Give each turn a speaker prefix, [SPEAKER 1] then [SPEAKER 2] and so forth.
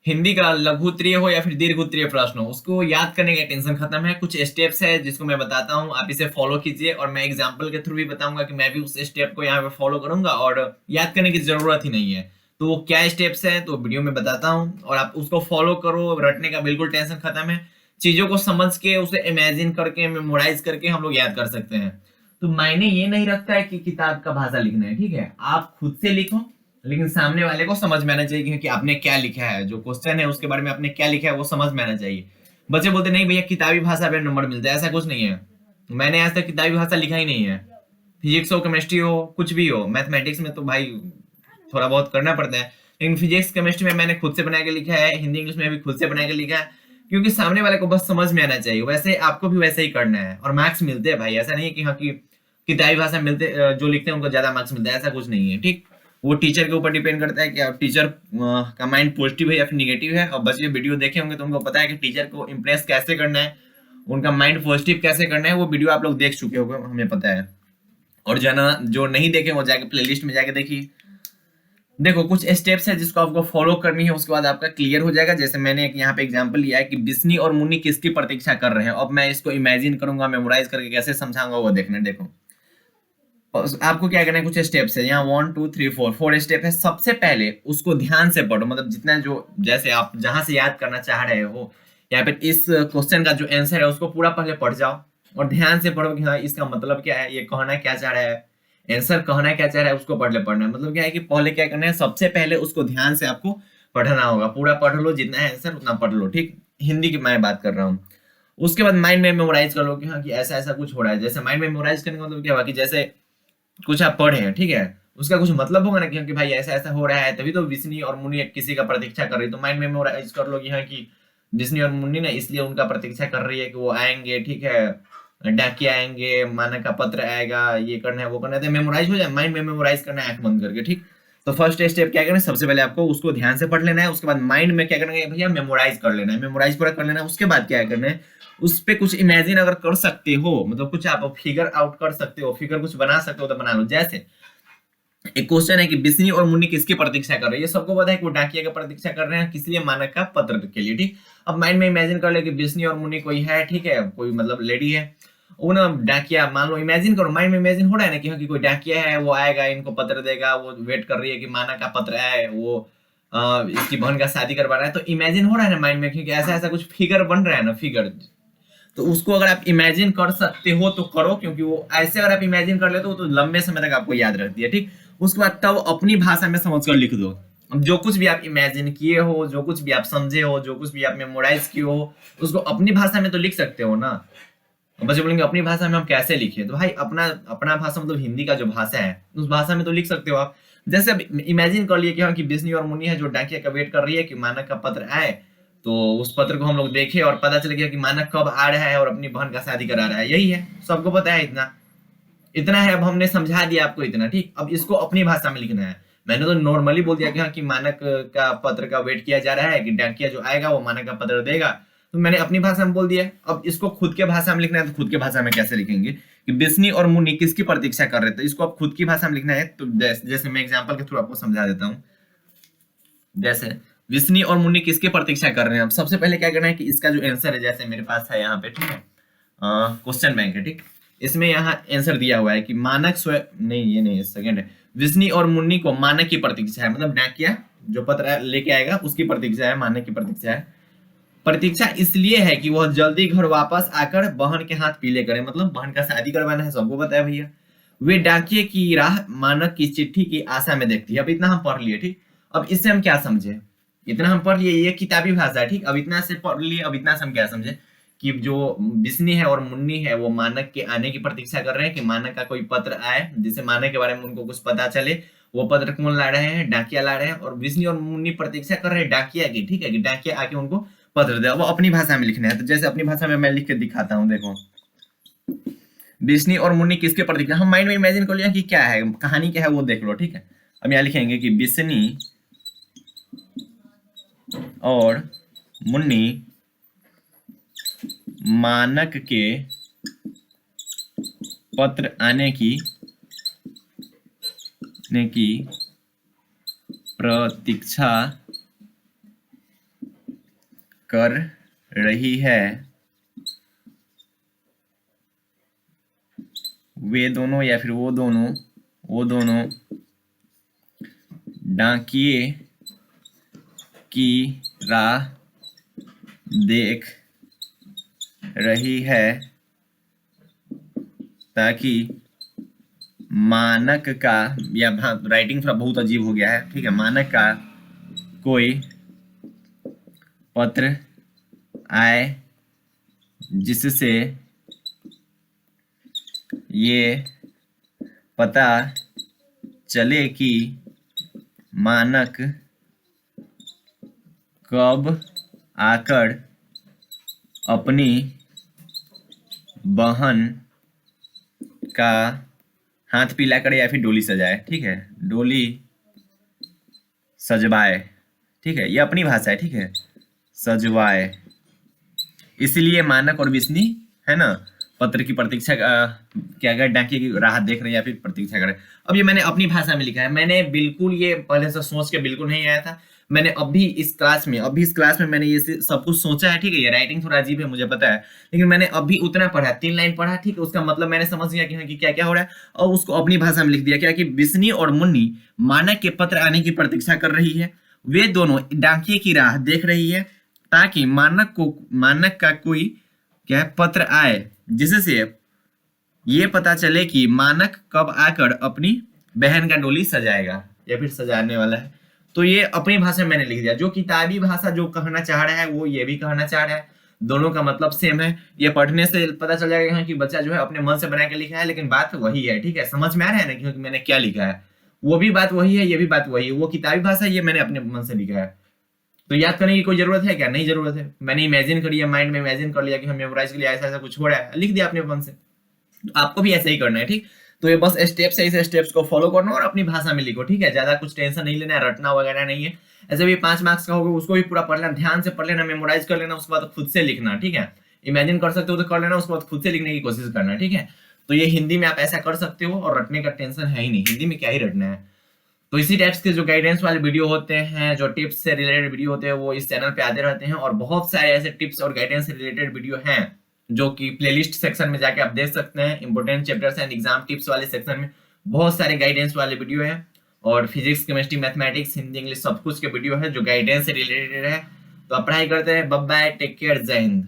[SPEAKER 1] हिंदी का लघु उत्तरीय हो या फिर दीर्घ उत्तरीय प्रश्न हो, उसको याद करने का टेंशन खत्म है। कुछ स्टेप्स है जिसको मैं बताता हूँ, आप इसे फॉलो कीजिए और मैं एग्जाम्पल के थ्रू भी बताऊंगा कि मैं भी उस स्टेप को यहाँ पे फॉलो करूंगा और याद करने की जरूरत ही नहीं है। तो वो क्या स्टेप्स है तो वीडियो में बताता हूँ और आप उसको फॉलो करो, रटने का बिल्कुल टेंशन खत्म है। चीजों को समझ के उसे इमेजिन करके मेमोराइज करके हम लोग याद कर सकते हैं। तो मायने ये नहीं रखता है कि किताब का भाषा लिखना है, ठीक है, आप खुद से लिखो लेकिन सामने वाले को समझ में आना चाहिए कि आपने क्या लिखा है, जो क्वेश्चन है उसके बारे में आपने क्या लिखा है वो समझ में आना चाहिए। बच्चे बोलते नहीं भैया किताबी भाषा पे नंबर मिलता है, ऐसा कुछ नहीं है। मैंने आज तक किताबी भाषा लिखा ही नहीं है। फिजिक्स हो, केमिस्ट्री हो, कुछ भी हो, मैथमेटिक्स में तो भाई थोड़ा बहुत करना पड़ता है, लेकिन फिजिक्स केमिस्ट्री में मैंने खुद से बना के लिखा है, हिंदी इंग्लिश में भी खुद से बना के लिखा है, क्योंकि सामने वाले को बस समझ में आना चाहिए। वैसे आपको भी वैसे ही करना है और मार्क्स मिलते हैं भाई, ऐसा नहीं है कि हाँ कि किताबी भाषा मिलते जो लिखते हैं उनको ज्यादा मार्क्स मिलता है, ऐसा कुछ नहीं है, ठीक। वो टीचर के ऊपर डिपेंड करता है कि आप टीचर का माइंड पॉजिटिव है या फिर निगेटिव है। और बस ये वीडियो देखे होंगे तो उनको पता है कि टीचर को इम्प्रेस कैसे करना है, उनका माइंड पॉजिटिव कैसे करना है, वो वीडियो आप लोग देख चुके होंगे, हमें पता है। और जना जो नहीं देखे वो जाके प्लेलिस्ट में जाके देखिए। देखो कुछ स्टेप्स है जिसको आपको फॉलो करनी है, उसके बाद आपका क्लियर हो जाएगा। जैसे मैंने एक यहाँ पे एग्जांपल लिया है कि बिस्नी और मुन्नी किसकी प्रतीक्षा कर रहे हैं। अब मैं इसको इमेजिन करूंगा, मेमोराइज करके कैसे समझाऊंगा वो देखना। देखो आपको क्या करना है, कुछ स्टेप्स है यहाँ, 1 2 3 4 स्टेप है। सबसे पहले उसको ध्यान से पढ़ो, मतलब जितना जो जैसे आप जहां से याद करना चाह रहे हो या फिर इस क्वेश्चन का जो आंसर है उसको पूरा पहले पढ़ जाओ और ध्यान से पढ़ो कि हाँ इसका मतलब क्या है, ये कहना क्या चाह रहा है, आंसर कहना क्या चाह रहा है, उसको पढ़ पढ़ना है। मतलब क्या है कि पहले क्या करना है, सबसे पहले उसको ध्यान से आपको पढ़ना होगा। पूरा पढ़ लो, जितना है आंसर उतना पढ़ लो, ठीक। हिंदी की मैं बात कर रहा हूँ। उसके बाद माइंड में मेमोराइज कर लो कि हाँ कि ऐसा ऐसा कुछ हो रहा है। जैसे माइंड में मेमोराइज करने का मतलब क्या हुआ कि जैसे कुछ आप पढ़े हैं, ठीक है, उसका कुछ मतलब होगा ना, क्योंकि भाई ऐसा ऐसा हो रहा है तभी तो विष्णु और मुनि किसी का प्रतीक्षा कर रही है। तो माइंड में मेमोराइज कर लो कि हाँ कि विष्णु और मुनि ने इसलिए उनका प्रतीक्षा कर रही है कि वो आएंगे, ठीक है, डाकिया आएंगे, मानक का पत्र आएगा, ये करना है वो करना है, तो मेमोराइज हो जाए। माइंड में मेमोराइज करना है आंख बंद करके, ठीक। तो फर्स्ट स्टेप क्या करना है, सबसे पहले आपको उसको ध्यान से पढ़ लेना है। उसके बाद माइंड में क्या करना है भैया, मेमोराइज कर लेना है, मेमोराइज पूरा कर लेना है। उसके बाद क्या करना है, उस पे कुछ इमेजिन अगर कर सकते हो, मतलब कुछ आप फिगर आउट कर सकते हो, फिगर कुछ बना सकते हो तो बना लो। जैसे एक क्वेश्चन है कि बिस्नी और मुन्नी किसकी प्रतीक्षा कर रहे हैं, ये सबको पता है कि वो डाकिया की प्रतीक्षा कर रहे हैं, किस लिए, मानक का पत्र के लिए, ठीक। अब माइंड में इमेजिन कर ले कि बिस्नी और मुन्नी कोई है, ठीक है, कोई मतलब लेडी है, वो ना डाकिया, मान लो इमेजिन करो, माइंड में इमेजिन हो रहा है ना कि हाँ कि कोई डाकिया है, वो आएगा, इनको पत्र देगा, वो वेट कर रही है कि मानक का पत्र आए, वो इसकी बहन का शादी करवा रहा है। तो इमेजिन हो रहा है ना माइंड में, क्योंकि ऐसा ऐसा कुछ फिगर बन रहा है ना, फिगर। तो उसको अगर आप इमेजिन कर सकते हो तो करो, क्योंकि वो ऐसे अगर आप इमेजिन कर लेते हो तो लंबे समय तक आपको याद रहती है, ठीक। उसके बाद तब अपनी भाषा में समझ कर लिख दो। अब जो कुछ भी आप इमेजिन किए हो, जो कुछ भी आप समझे हो, जो कुछ भी आप मेमोराइज किए हो, उसको अपनी भाषा में तो लिख सकते हो ना। बच्चे बोलेंगे अपनी भाषा में हम कैसे लिखे, तो भाई अपना अपना भाषा मतलब हिंदी का जो भाषा है उस भाषा में तो लिख सकते हो आप। जैसे अब इमेजिन कर लिए कि हाँ कि बिस्नी और मुनि है जो डाकिया का वेट कर रही है कि मानक का पत्र आए, तो उस पत्र को हम लोग देखे और पता चल गया कि मानक कब आ रहा है और अपनी बहन का शादी करा रहा है। यही है, सबको पता है इतना। इतना है, अब हमने समझा दिया आपको इतना, ठीक। अब इसको अपनी भाषा में लिखना है। मैंने तो नॉर्मली बोल दिया कि हाँ कि मानक का पत्र का वेट किया जा रहा है, कि डाकिया जो आएगा वो मानक का पत्र देगा, तो मैंने अपनी भाषा में बोल दिया। अब इसको खुद के भाषा में लिखना है, तो खुद के भाषा में कैसे लिखेंगे कि बिस्नी और मुनि किसकी प्रतीक्षा कर रहे थे, इसको आप खुद की भाषा में लिखना है। तो जैसे मैं एग्जाम्पल के थ्रू आपको समझा देता हूँ। जैसे विष्णु और मुनि किसकी प्रतीक्षा कर रहे हैं, अब सबसे पहले क्या करना है कि इसका जो आंसर है, जैसे मेरे पास है यहाँ पे, ठीक है, क्वेश्चन बैंक है, ठीक। इसमें यहाँ आंसर दिया हुआ है कि मानक स्वयं, नहीं ये नहीं है, सेकंड है, विष्णु और मुनि को मानक की प्रतीक्षा है, मतलब डाकिया जो पत्र लेके आएगा उसकी प्रतीक्षा है, मानक की प्रतीक्षा है। प्रतीक्षा इसलिए है कि वह जल्दी घर वापस आकर बहन के हाथ पीले करे, मतलब बहन का शादी करवाना है, सबको पता है भैया। वे डाकिये की राह मानक की चिट्ठी की आशा में देखती है। अब इतना हम पढ़ लिए, ठीक। अब इससे हम क्या समझे, इतना हम पढ़ लिए, ये किताबी भाषा है, ठीक। अब इतना से पढ़ लिए, अब इतना से हम क्या समझे कि जो बिस्नी है और मुन्नी है वो मानक के आने की प्रतीक्षा कर रहे हैं कि मानक का कोई पत्र आए जिससे मानक के बारे में उनको कुछ पता चले। वो पत्र कौन ला रहे हैं, डाकिया ला रहे हैं, और विष्णु और मुन्नी प्रतीक्षा कर रहे हैं डाकिया की, ठीक है, कि डाकिया आके उनको पत्र दे। वो अपनी भाषा में लिखना है, तो जैसे अपनी भाषा में मैं लिख के दिखाता हूँ, देखो। विष्णु और मुन्नी किसके प्रतीक्षा, हम माइंड में इमेजिन कर लिया कि क्या है, कहानी क्या है वो देख लो, ठीक है। अब यहाँ लिखेंगे कि विष्णु और मुन्नी मानक के पत्र आने की प्रतीक्षा कर रही है, वे दोनों या फिर वो दोनों डाकिए की राह देख रही है ताकि मानक का, या राइटिंग थोड़ा बहुत अजीब हो गया है, ठीक है, मानक का कोई पत्र आए जिससे ये पता चले कि मानक कब आकर अपनी बहन का हाथ पीला करे या फिर डोली सजाए, ठीक है, डोली सजवाए, ठीक है, ये अपनी भाषा है, ठीक है, सजवाए। इसलिए मानक और विष्णु है ना पत्र की प्रतीक्षा क्या कर डाकिए की राह देख रहे हैं या फिर प्रतीक्षा कर रहे हैं। अब ये मैंने अपनी भाषा में लिखा है, मैंने बिल्कुल ये पहले से सोच के बिल्कुल नहीं आया था, मैंने अभी इस क्लास में मैंने ये सब कुछ सोचा है, ठीक है, ये राइटिंग थोड़ा अजीब है मुझे पता है, लेकिन मैंने अभी उतना पढ़ा, 3 लाइन पढ़ा, ठीक है, उसका मतलब मैंने समझ गया कि क्या क्या हो रहा है और उसको अपनी भाषा में लिख दिया क्या कि विष्णु और मुन्नी मानक के पत्र आने की प्रतीक्षा कर रही है, वे दोनों डाकिए की राह देख रही है ताकि मानक का कोई क्या पत्र आए जिससे ये पता चले कि मानक कब आकर अपनी बहन का डोली सजाएगा या फिर सजाने वाला है। तो ये अपनी भाषा में मैंने लिख दिया, जो किताबी भाषा जो कहना चाह रहा है वो ये भी कहना चाह रहा है, दोनों का मतलब सेम है। ये पढ़ने से पता चल जाएगा कि बच्चा जो है अपने मन से बना के लिखा है, लेकिन बात वही है, ठीक है, समझ में आ रहा है ना क्योंकि मैंने क्या लिखा है, वो भी बात वही है, ये भी बात वही है, वो किताबी भाषा, ये मैंने अपने मन से लिखा है। तो याद करने की कोई जरूरत है क्या? नहीं जरूरत है, मैंने इमेजिन कर लिया, माइंड में इमेजिन कर लिया कि हम मेमोराइज के लिए ऐसा ऐसा कुछ हो रहा है, लिख दिया अपने मन से। आपको भी ऐसा ही करना है, ठीक। तो ये बस स्टेप्स है, इस स्टेप्स को फॉलो करना और अपनी भाषा में लिखो, ठीक है, ज्यादा कुछ टेंशन नहीं लेना है, रटना वगैरह नहीं है। ऐसे भी 5 मार्क्स का होगा, उसको भी पूरा पढ़ लेना, ध्यान से पढ़ लेना, मेमोराइज कर लेना, उसके बाद खुद से लिखना, ठीक है, इमेजिन कर सकते हो तो कर लेना, उसके बाद खुद से लिखने की कोशिश करना, ठीक है। तो ये हिंदी में आप ऐसा कर सकते हो और रटने का टेंशन है ही नहीं, हिंदी में क्या ही रटना है। तो इसी टाइप्स के जो गाइडेंस वाले वीडियो होते हैं, जो टिप्स से रिलेटेड वीडियो होते हैं, वो इस चैनल पे आते रहते हैं और बहुत सारे ऐसे टिप्स और गाइडेंस से रिलेटेड वीडियो हैं जो कि प्लेलिस्ट सेक्शन में जाके आप देख सकते हैं। Important chapters and exam tips वाले सेक्शन में बहुत सारे गाइडेंस वाले वीडियो हैं और physics, chemistry, mathematics, Hindi, English सब कुछ के वीडियो है जो गाइडेंस से रिलेटेड है। तो आप पढ़ाई करते हैं। बाय बाय, टेक केयर, जय हिंद।